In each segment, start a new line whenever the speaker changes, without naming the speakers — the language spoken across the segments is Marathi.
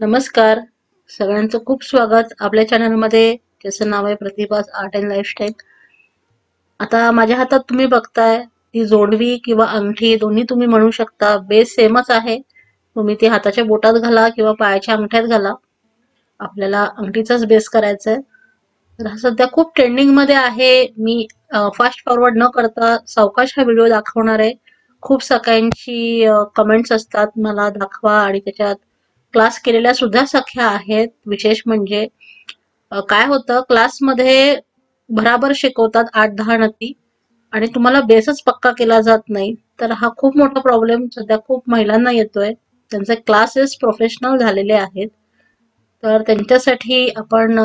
नमस्कार. सगळ्यांचं खूप स्वागत आपल्या चॅनलमध्ये, ज्याचं नाव आहे प्रतिभास आर्ट अँड लाईफस्टाईल. आता माझ्या हातात तुम्ही बघताय ती जोडवी किंवा अंगठी दोन्ही तुम्ही म्हणू शकता. बेस सेमच आहे. तुम्ही ती हाताच्या बोटात घाला किंवा पायाच्या अंगठ्यात घाला. आपल्याला अंगठीचाच बेस करायचा आहे. तर हा सध्या खूप ट्रेंडिंग मध्ये आहे. मी फास्ट फॉरवर्ड न करता सावकाश हा व्हिडिओ दाखवणार आहे. खूप सगळ्यांची कमेंट्स असतात, मला दाखवा, आणि त्याच्यात क्लास केलेल्या सुद्धा सख्या आहेत. विशेष म्हणजे काय होतं, क्लासमध्ये भराभर शिकवतात 8-10 नती, आणि तुम्हाला बेसच पक्का केला जात नाही. तर हा खूप मोठा प्रॉब्लेम सध्या खूप महिलांना येतोय. त्यांचे क्लासेस प्रोफेशनल झालेले आहेत. तर त्यांच्यासाठी आपण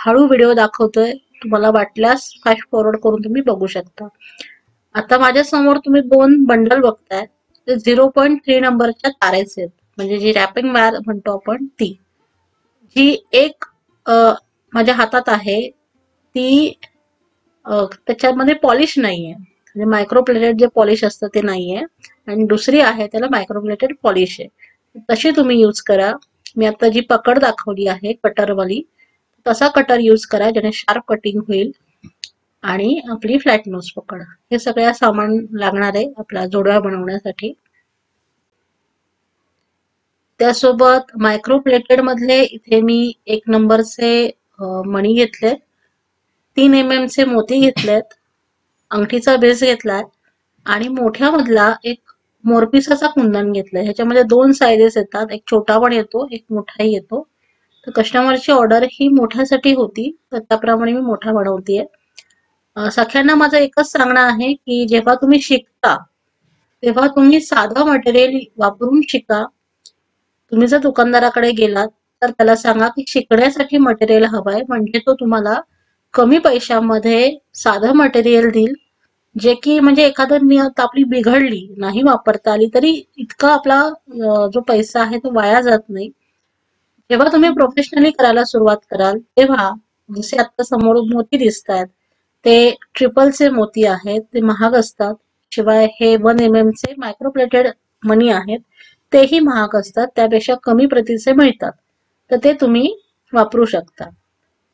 हळू व्हिडिओ दाखवतोय. तुम्हाला वाटल्यास फास्ट फॉरवर्ड करून तुम्ही बघू शकता. आता माझ्या समोर तुम्ही 2 बंडल बघताय. ते 0.3 नंबरच्या तारेचे आहेत. म्हणजे जी रॅपिंग वायर म्हणतो आपण ती. जी एक माझ्या हातात आहे ती, त्याच्यामध्ये पॉलिश नाहीये. म्हणजे मायक्रोप्लेटेड जे पॉलिश असतं ते नाहीये, आणि दुसरी आहे त्याला मायक्रोप्लेटेड पॉलिश आहे. तशी तुम्ही यूज करा. मी आता जी पकड दाखवली आहे कटरवाली, तसा कटर यूज करा, ज्याने शार्प कटिंग होईल. आणि आपली फ्लॅट नोज पकड, हे सगळ्या सामान लागणार आहे आपल्या जोडव्या बनवण्यासाठी. त्यासोबत मायक्रोप्लेटेड मधले इथे मी 1 नंबरचे मणी घेतले, 3 mm चे मोती घेतलेत, अंगठीचा बेस घेतलाय, आणि मोठ्या मधला एक मोरपिसाचा कुंदन घेतलाय. ह्याच्यामध्ये 2 साईजेस येतात, एक छोटा पण येतो, एक मोठाही येतो. तर कस्टमरची ऑर्डर ही मोठ्यासाठी होती, तर त्याप्रमाणे मी मोठा बनवतेय. सगळ्यांना माझं एकच सांगणं आहे की जेव्हा तुम्ही शिकता तेव्हा तुम्ही साधं मटेरियल वापरून शिका. तुम्ही जर दुकानदाराकडे गेलात तर त्याला सांगा की शिकण्यासाठी मटेरियल हवंय, म्हणजे तो तुम्हाला कमी पैशामध्ये साधं मटेरियल देईल, जे की म्हणजे एखादं नियत आपली बिघडली नाही वापरता आली तरी इतका आपला जो पैसा आहे तो वाया जात नाही. जेव्हा तुम्ही प्रोफेशनली करायला सुरुवात कराल तेव्हा, जसे आता समोर मोती दिसत आहेत, ते ट्रिपलचे मोती आहेत, ते महाग असतात. शिवाय हे 1 mm चे मायक्रोप्लेटेड मनी आहेत, तेही महाग असतात. त्यापेक्षा कमी प्रतीचे मिळतात, तर ते तुम्ही वापरू शकता.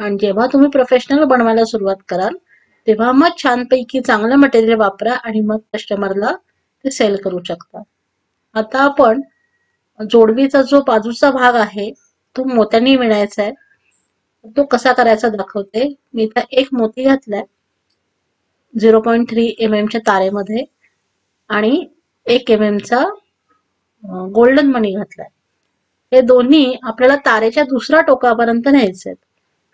आणि जेव्हा तुम्ही प्रोफेशनल बनवायला सुरुवात कराल तेव्हा मग छानपैकी चांगलं मटेरियल वापरा आणि मग कस्टमरला ते सेल करू शकता. आता आपण जोडवीचा जो बाजूचा भाग आहे तो मोत्यांनी विणायचा आहे. तो कसा करायचा दाखवते. मी इथं एक मोती घातलाय 0.3 mm च्या तारेमध्ये, आणि 1 mm चा गोल्डन मनी घातलाय. हे दोन्ही आपल्याला तारेच्या दुसऱ्या टोकापर्यंत न्यायचे,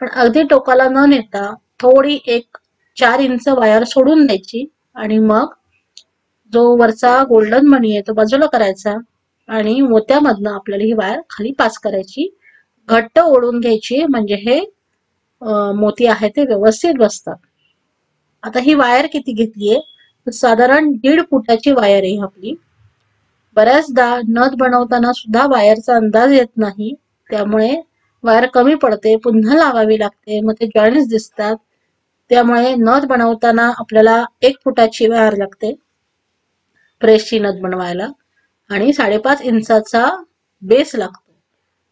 पण अगदी टोकाला न नेता थोडी एक 4 इंच वायर सोडून द्यायची, आणि मग जो वरचा गोल्डन मनी आहे तो बाजूला करायचा, आणि मोत्यामधनं आपल्याला ही वायर खाली पास करायची, घट्ट ओढून घ्यायची, म्हणजे हे मोती आहे ते व्यवस्थित बसतात. आता ही वायर किती घेतलीये, साधारण 1.5 फुटाची वायर आहे आपली. बऱ्याचदा नथ बनवताना सुद्धा वायरचा अंदाज येत नाही, त्यामुळे वायर कमी पडते, पुन्हा लावावी लागते, मग ते जॉईंट्स दिसतात. त्यामुळे नथ बनवताना आपल्याला 1 फुटाची वायर लागते प्रेसची नथ बनवायला, आणि 5.5 इंचाचा बेस लागतो.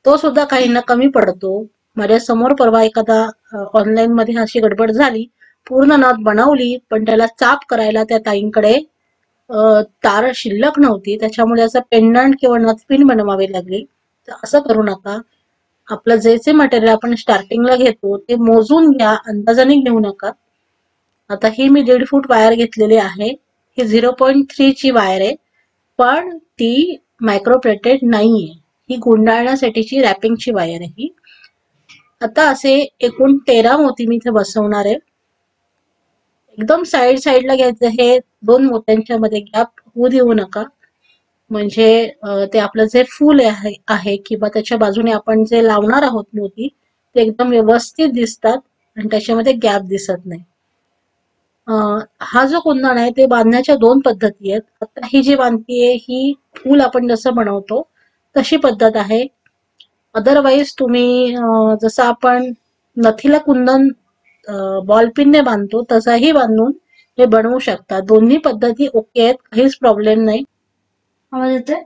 तो सुद्धा काहींना कमी पडतो. माझ्या समोर परवा एखादा ऑनलाईन मध्ये अशी गडबड झाली, पूर्ण नथ बनवली पण त्याला चाप करायला त्या ताईंकडे तार शिल्लक नव्हती, त्याच्यामुळे असं पेंडंट किंवा नथ पिन बनवावी लागली. तर असं करू नका. आपलं जे मटेरियल आपण स्टार्टिंगला घेतो ते मोजून घ्या, अंदाजाने घेऊ नका. आता ही मी 1.5 फूट वायर घेतलेली आहे. ही 0.3 ची वायर आहे, पण ती मायक्रोप्लेटेड नाहीये. ही गुंडाळण्यासाठीची रॅपिंगची वायर आहे ही. आता असे एकूण 13 मोती मी इथे बसवणार आहे. एकदम साईडला घ्यायचं. हे 2 मोत्यांच्या मध्ये गॅप होऊ देऊ नका, म्हणजे ते आपलं जे फूल आहे किंवा त्याच्या बाजूने आपण जे लावणार आहोत मोती, ते एकदम व्यवस्थित दिसतात आणि त्याच्यामध्ये गॅप दिसत नाही. हा जो कुंदन आहे ते बांधण्याच्या 2 पद्धती आहेत. आता ही जी बांधतीये ही फूल आपण जसं बनवतो तशी पद्धत आहे. अदरवाईज तुम्ही जसं आपण नथीला कुंदन बॉल पिनने बांधतो तसाही बांधून हे बनवू शकता. दोन्ही पद्धती ओके आहेत, काहीच प्रॉब्लेम नाही. आवाज येतोय?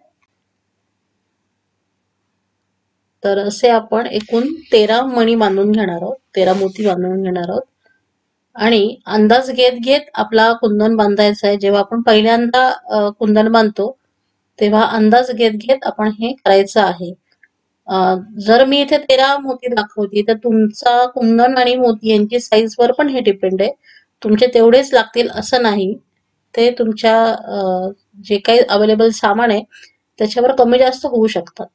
तर असे आपण एकूण 13 मणी बांधून घेणार आहोत, 13 मोती बांधून घेणार आहोत. आणि अंदाज घेत घेत आपला कुंदन बांधायचा आहे. जेव्हा आपण पहिल्यांदा कुंदन बांधतो तेव्हा अंदाज घेत घेत आपण हे करायचं आहे. जर मी इथे 13 मोती दाखवते तर तुमचा कुंदन आणि मोती यांची साईज वर पण हे डिपेंड आहे. तुमचे तेवढेच लागतील असं नाही. ते तुमच्या जे काही अवेलेबल सामान आहे त्याच्यावर कमी जास्त होऊ शकतात.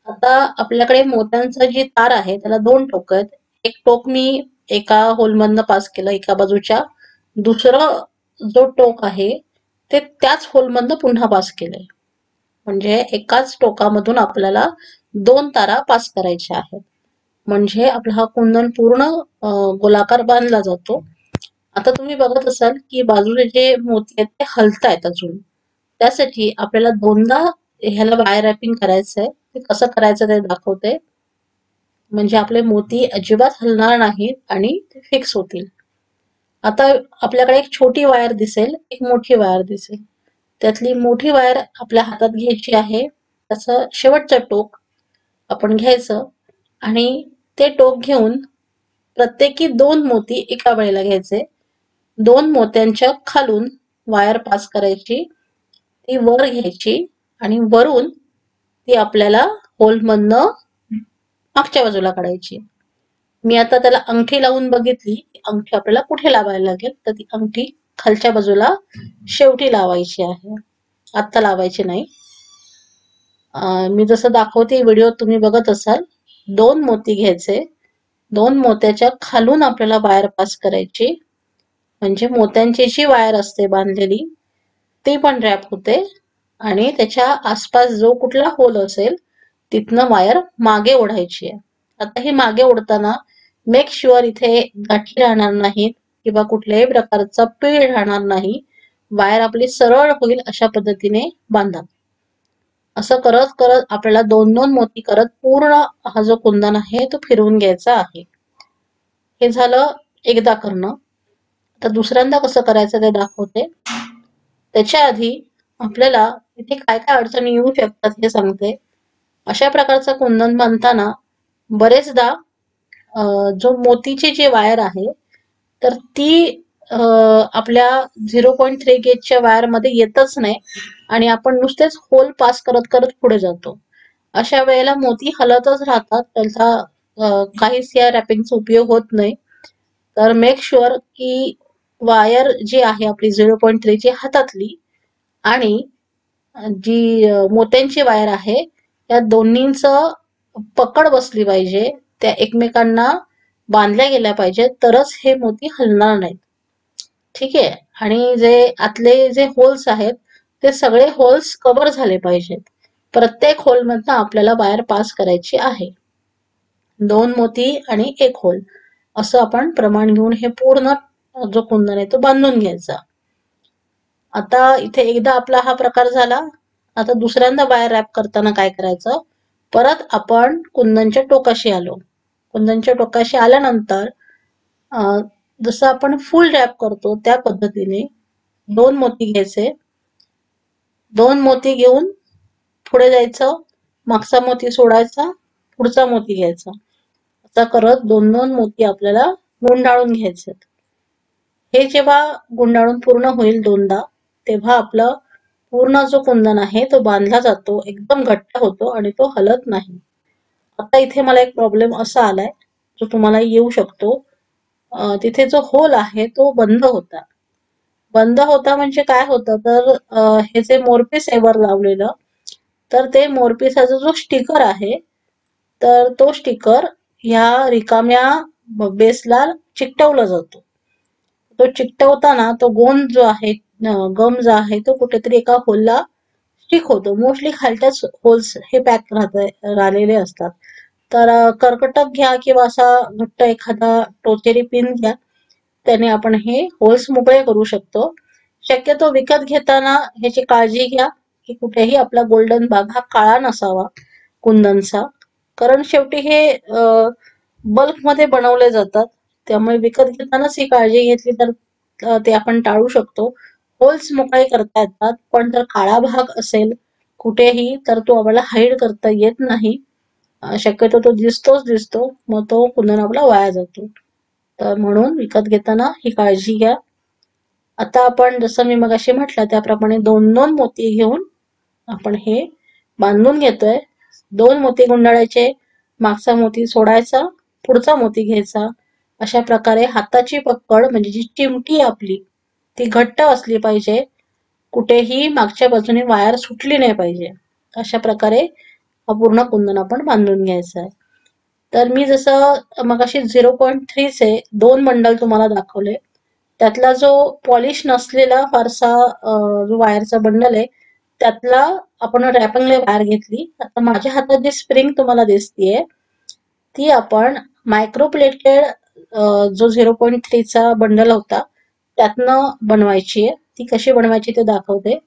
आता आपल्याकडे मोत्यांचं जी तार आहे त्याला 2 टोक आहेत. एक टोक मी एका होलमधनं पास केलं एका बाजूच्या, दुसरं जो टोक आहे ते त्याच होलमधनं पुन्हा पास केलंय. म्हणजे एकाच टोकामधून आपल्याला 2 तारा पास करायच्या आहेत. म्हणजे आपला हा कुंदन पूर्ण गोलाकार बांधला जातो. आता तुम्ही बघत असाल की बाजूचे जे मोती आहेत ते हलतायत अजून. त्यासाठी आपल्याला दोनदा ह्याला वायर रॅपिंग करायचंय. ते कसं करायचं ते दाखवते. म्हणजे आपले मोती अजिबात हलणार नाहीत आणि ते फिक्स होतील. आता आपल्याकडे एक छोटी वायर दिसेल, एक मोठी वायर दिसेल. त्यातली मोठी वायर आपल्या हातात घ्यायची आहे. त्याचं शेवटचं टोक आपण घ्यायचं आणि ते टोक घेऊन प्रत्येकी 2 मोती एका वेळेला घ्यायचे. 2 मोत्यांच्या खालून वायर पास करायची, ती वर घ्यायची आणि वरून ती आपल्याला होलमधनं मागच्या बाजूला काढायची. मी आता त्याला अंगठी लावून बघितली, अंगठी आपल्याला कुठे लावायला लागेल, तर ती अंगठी खालच्या बाजूला शेवटी लावायची आहे, आत्ता लावायची नाही. मी जसं दाखवते व्हिडिओ तुम्ही बघत असाल, 2 मोती घ्यायचे, 2 मोत्याच्या खालून आपल्याला वायर पास करायची, म्हणजे मोत्यांची जी वायर असते बांधलेली ती पण रॅप होते आणि त्याच्या आसपास जो कुठला होल असेल तिथनं वायर मागे ओढायची आहे. आता ही मागे ओढताना मेक शुअर इथे गाठी राहणार नाहीत किंवा कुठल्याही प्रकारचा पीळ राहणार नाही. वायर आपली सरळ होईल अशा पद्धतीने बांधा. असं करत करत आपल्याला 2-2 मोती करत पूर्ण हा जो कुंदन आहे तो फिरवून घ्यायचा आहे. हे झालं एकदा करणं. आता दुसऱ्यांदा कसं करायचं ते दाखवते. त्याच्या आधी आपल्याला इथे काय काय अडचणी येऊ शकतात हे सांगते. अशा प्रकारचं कुंदन बांधताना बरेचदा जो मोतीची जी वायर आहे तर ती आपल्या 0.3 गेजच्या वायर मध्ये येतच नाही आणि आपण नुसतेच होल पास करत करत पुढे जातो. अशा वेळेला मोती हलतच राहतात, त्यांचा काहीच या रॅपिंगचा उपयोग होत नाही. तर मेक शुअर की वायर जी आहे आपली 0.3 ची हातातली आणि जी मोत्यांची वायर आहे या दोन्हींचं पकड बसली पाहिजे, त्या एकमेकांना बांधल्या गेल्या पाहिजेत, तरच हे मोती हलणार नाहीत. ठीक आहे. आणि जे आतले जे होल्स आहेत ते सगळे होल्स कव्हर झाले पाहिजेत. प्रत्येक होलमधनं आपल्याला वायर पास करायची आहे. 2 मोती आणि 1 होल असं आपण प्रमाण घेऊन हे पूर्ण जो कुंदन आहे तो बांधून घ्यायचा. आता इथे एकदा आपला हा प्रकार झाला. आता दुसऱ्यांदा वायर रॅप करताना काय करायचं, परत आपण कुंदनच्या टोकाशी आलो. कुंदनच्या टोकाशी आल्यानंतर जसं आपण फुल रॅप करतो त्या पद्धतीने 2 मोती घ्यायचे, 2 मोती घेऊन पुढे जायचं, मागचा मोती सोडायचा, पुढचा मोती घ्यायचा. आता करत 2-2 मोती आपल्याला गुंडाळून घ्यायचे. हे जेव्हा गुंडाळून पूर्ण होईल 2दा, तेव्हा आपलं पूर्ण जो कुंदन आहे तो बांधला जातो, एकदम घट्ट होतो आणि तो हलत नाही. आता इथे मला एक प्रॉब्लेम असा आलाय जो तुम्हाला येऊ शकतो. तिथे जो होल आहे तो बंद होता. बंद होता म्हणजे काय होतं, तर हे जे मोरपीस आहे वर लावलेलं, तर ते मोरपीसाचा जो स्टिकर आहे तर तो स्टिकर ह्या रिकाम्या बेसला चिकटवला जातो. तो चिकटवताना तो गोंद जो आहे, गम जो आहे तो कुठेतरी एका होलला स्टिक होतो. मोस्टली खालच्याच होल्स हे पॅक राहिलेले असतात. तर कर्कटक घ्या किंवा असा घट्ट एखादा टोचेरी पिन घ्या, त्याने आपण हे होल्स मोकळे करू शकतो. शक्यतो विकत घेताना ह्याची काळजी घ्या की कुठेही आपला गोल्डन भाग हा काळा नसावा कुंदनचा, कारण शेवटी हे बल्क मध्ये बनवले जातात. त्यामुळे विकत घेतानाच ही काळजी घेतली तर ते आपण टाळू शकतो. होल्स मोकळे करता येतात, पण जर काळा भाग असेल कुठेही तर तो आपल्याला हाईड करता येत नाही. शक्यतो तो दिसतो, मग तो कुंदन आपला वाया जातो. तर म्हणून विकत घेताना ही काळजी घ्या. आता आपण जसं मी मगाशी म्हटलं त्याप्रमाणे 2-2 मोती घेऊन आपण हे बांधून घेतोय. 2 मोती गुंडाळायचे, मागचा मोती सोडायचा, पुढचा मोती घ्यायचा. अशा प्रकारे हाताची पकड म्हणजे जी चिमटी आपली ती घट्ट असली पाहिजे. कुठेही मागच्या बाजूने वायर सुटली नाही पाहिजे. अशा प्रकारे हा पूर्ण कुंदन आपण बांधून घ्यायचा आहे. तर मी जसं मगाशी 0.3 चे 2 बंडल तुम्हाला दाखवले. त्यातला जो पॉलिश नसलेला फारसा जो वायरचा बंडल आहे त्यातला आपण रॅपिंगला वायर घेतली. आता माझ्या हातात जी स्प्रिंग तुम्हाला दिसतीये ती आपण मायक्रोप्लेटेड जो 0.3 चा बंडल होता त्यातनं बनवायची आहे. ती कशी बनवायची ते दाखवते.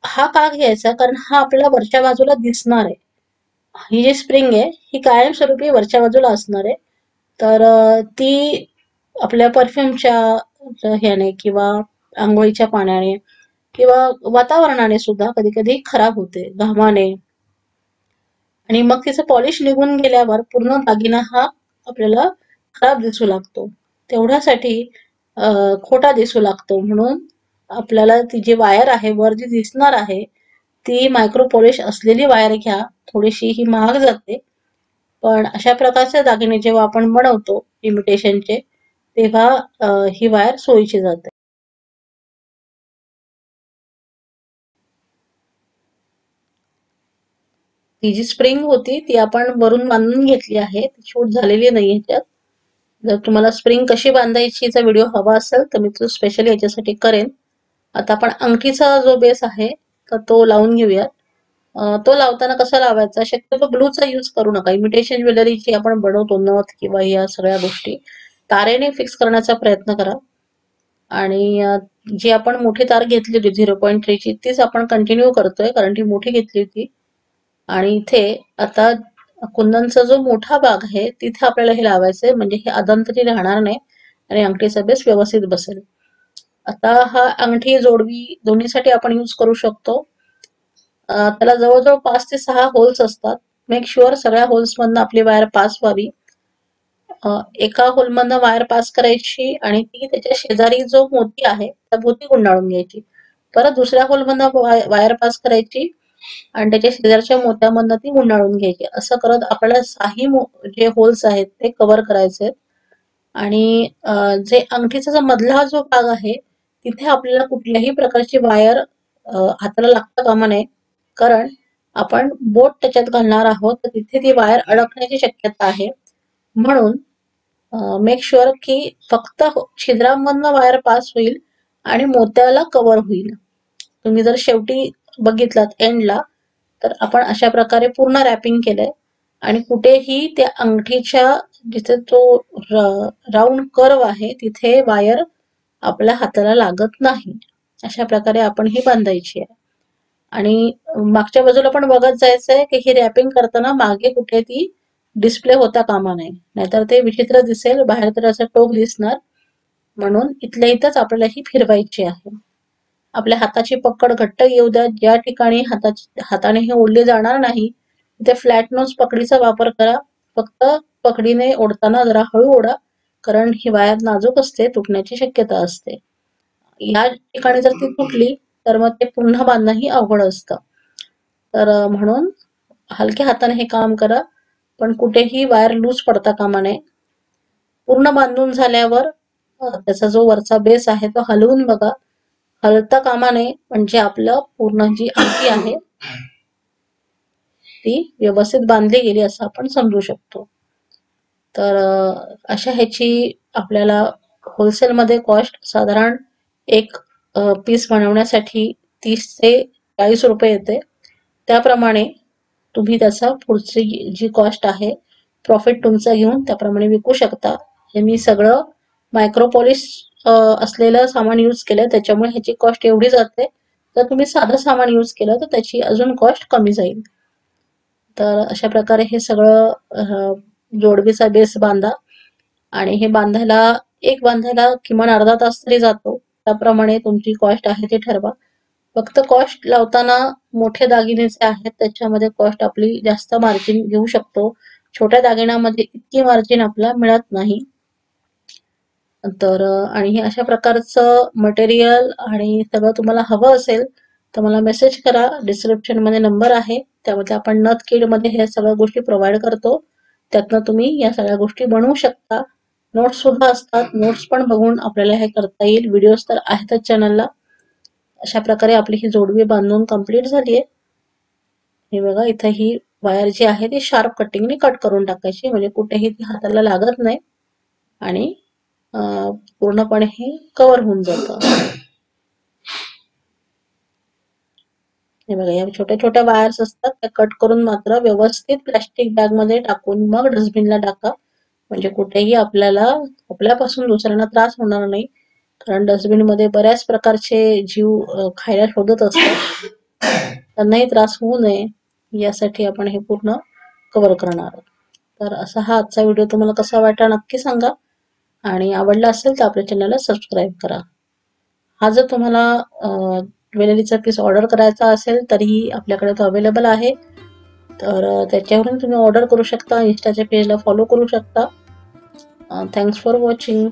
हा का घ्यायचा कारण हा आपल्याला वरच्या बाजूला दिसणार आहे. ही जी स्प्रिंग आहे ही कायमस्वरूपी वरच्या बाजूला असणार आहे. तर ती आपल्या परफ्यूमच्या ह्याने किंवा आंघोळीच्या पाण्याने किंवा वातावरणाने सुद्धा कधी कधी खराब होते, घामाने. आणि मग तिचं पॉलिश निघून गेल्यावर पूर्ण दागिना हा आपल्याला खराब दिसू लागतो. तेवढ्यासाठी खोटा दिसू लागतो. म्हणून आपल्याला ती जी वायर आहे वर जी दिसणार आहे ती मायक्रो पॉलिश असलेली वायर घ्या. थोडीशी ही महाग जाते, पण अशा प्रकारचे दागिने जेव्हा आपण बनवतो इमिटेशनचे तेव्हा ही वायर सोयीची जाते. ती जी स्प्रिंग होती ती आपण वरून बांधून घेतली आहे, शूट झालेली नाही ह्याच्यात. जर तुम्हाला स्प्रिंग कशी बांधायचीचा व्हिडिओ हवा असेल तर मी तो स्पेशली याच्यासाठी करेन. आता आपण अंगठीचा जो बेस आहे तर तो लावून घेऊयात. तो लावताना कसा लावायचा, शक्यतो ग्लूचा यूज करू नका. इमिटेशन ज्वेलरीची आपण बनवतो नथ किंवा या सगळ्या गोष्टी तारेने फिक्स करण्याचा प्रयत्न करा. आणि जी आपण मोठी तार घेतली होती 0.3 ची तीच आपण कंटिन्यू करतोय कारण ती मोठी घेतली होती. आणि इथे आता कुंदनचा जो मोठा भाग आहे तिथे आपल्याला हे लावायचंय म्हणजे हे अदंतरी राहणार नाही आणि अंगठीचा बेस व्यवस्थित बसेल. आता हा अंगठी जोडवी दोन्हीसाठी आपण यूज करू शकतो. त्याला जवळजवळ 5 ते 6 होल्स असतात. मेक शुअर सगळ्या होल्स मधनं आपली वायर पास व्हावी. एका होलमधनं वायर पास करायची आणि ती त्याच्या शेजारी जो मोती आहे त्या मोती गुंडाळून घ्यायची. परत दुसऱ्या होलमधनं वायर पास करायची आणि त्याच्या शेजारच्या मोत्यामधनं ती गुंडाळून घ्यायची. असं करत आपल्याला 6 जे होल्स आहेत ते कव्हर करायचे. आणि जे अंगठीचा जो मधला जो भाग आहे तिथे आपल्याला कुठल्याही प्रकारची वायर हाताला लागता कामा नये. कारण आपण बोट त्याच्यात घालणार आहोत तर तिथे ती वायर अडकण्याची शक्यता आहे. म्हणून मेक शुअर की फक्त छिद्रांमधनं वायर पास होईल आणि मोत्याला कव्हर होईल. तुम्ही जर शेवटी बघितलात एंडला तर आपण अशा प्रकारे पूर्ण रॅपिंग केलंय आणि कुठेही त्या अंगठीच्या जिथे तो राऊंड कर्व आहे तिथे वायर आपल्या हाताला लागत नाही. अशा प्रकारे आपण ही बांधायची आहे. आणि मागच्या बाजूला पण बघत जायचंय की ही रॅपिंग करताना मागे कुठे ती डिस्प्ले होता कामा नये, नाहीतर ते विचित्र दिसेल, बाहेर तर असं टोक दिसणार. म्हणून इथल्या इथंच आपल्याला ही फिरवायची आहे. आपल्या हाताची पकड घट्ट येऊ द्या. ज्या ठिकाणी हाताने हे ओढले जाणार नाही तिथे फ्लॅट नोज पकडीचा वापर करा. फक्त पकडीने ओढताना जरा हळू ओढा कारण ही वायर नाजूक असते, तुटण्याची शक्यता असते. या ठिकाणी जर ती तुटली तर मग ते पुन्हा बांधणंही अवघड असतं. तर म्हणून हलक्या हाताने हे काम करा, पण कुठेही वायर लूज पडता कामा नये. पूर्ण बांधून झाल्यावर त्याचा जो वरचा बेस आहे तो हलवून बघा. हलता कामा नये म्हणजे आपलं पूर्ण जी अंगठी आहे ती व्यवस्थित बांधली गेली असं आपण समजू शकतो. तर अशा ह्याची आपल्याला होलसेलमध्ये कॉस्ट साधारण एक पीस बनवण्यासाठी 30 ते 40 रुपये येते. त्याप्रमाणे तुम्ही त्याचा पुढची जी कॉस्ट आहे प्रॉफिट तुमचा घेऊन त्याप्रमाणे विकू शकता. हे मी सगळं मायक्रोपॉलिश असलेलं सामान यूज केलं त्याच्यामुळे ह्याची कॉस्ट एवढी जाते. जर तुम्ही साधं सामान यूज केलं तर त्याची अजून कॉस्ट कमी जाईल. तर अशा प्रकारे हे सगळं जोडवीचा बेस बांधा आणि हे बांधायला किमान अर्धा तास तरी जातो. त्याप्रमाणे तुमची कॉस्ट आहे ते ठरवा. फक्त कॉस्ट लावताना मोठे दागिने जे आहेत त्याच्यामध्ये कॉस्ट आपली जास्त मार्जिन घेऊ शकतो. छोट्या दागिन्यामध्ये इतकी मार्जिन आपल्याला मिळत नाही. तर आणि हे अशा प्रकारचं मटेरियल आणि सगळं तुम्हाला हवं असेल तर मला मेसेज करा. डिस्क्रिप्शन मध्ये नंबर आहे, त्यामध्ये आपण नथ किड मध्ये हे सगळ्या गोष्टी प्रोव्हाइड करतो. त्यातनं तुम्ही या सगळ्या गोष्टी बनवू शकता. नोट्स सुद्धा असतात, नोट्स पण बघून आपल्याला हे करता येईल. व्हिडिओज तर आहेतच चॅनलला. अशा प्रकारे आपली ही जोडवी बांधून कंप्लीट झाली आहे. हे बघा, इथं ही वायर जी आहे ती शार्प कटिंगने कट करून टाकायची, म्हणजे कुठेही ती हाताला लागत नाही आणि पूर्णपणे हे कव्हर होऊन जातं. हे बघा, या छोट्या छोट्या वायर्स असतात त्या कट करून मात्र व्यवस्थित प्लॅस्टिक बॅग मध्ये टाकून मग डस्टबिनला टाका, म्हणजे कुठेही आपल्याला आपल्यापासून दुसऱ्यांना त्रास होणार नाही. कारण डस्टबिन मध्ये बऱ्याच प्रकारचे जीव खायला शोधत असतात, त्यांनाही त्रास होऊ नये यासाठी आपण हे पूर्ण कव्हर करणार आहोत. तर असा हा आजचा व्हिडिओ तुम्हाला कसा वाटला नक्की सांगा, आणि आवडला असेल तर आपल्या चॅनलला सबस्क्राईब करा. हा जर तुम्हाला ज्वेलरीचा पीस ऑर्डर करायचा असेल तरीही आपल्याकडे तो अवेलेबल आहे. तर त्याच्यावरून तुम्ही ऑर्डर करू शकता. इंस्टाच्या पेजला फॉलो करू शकता. Thanks for watching.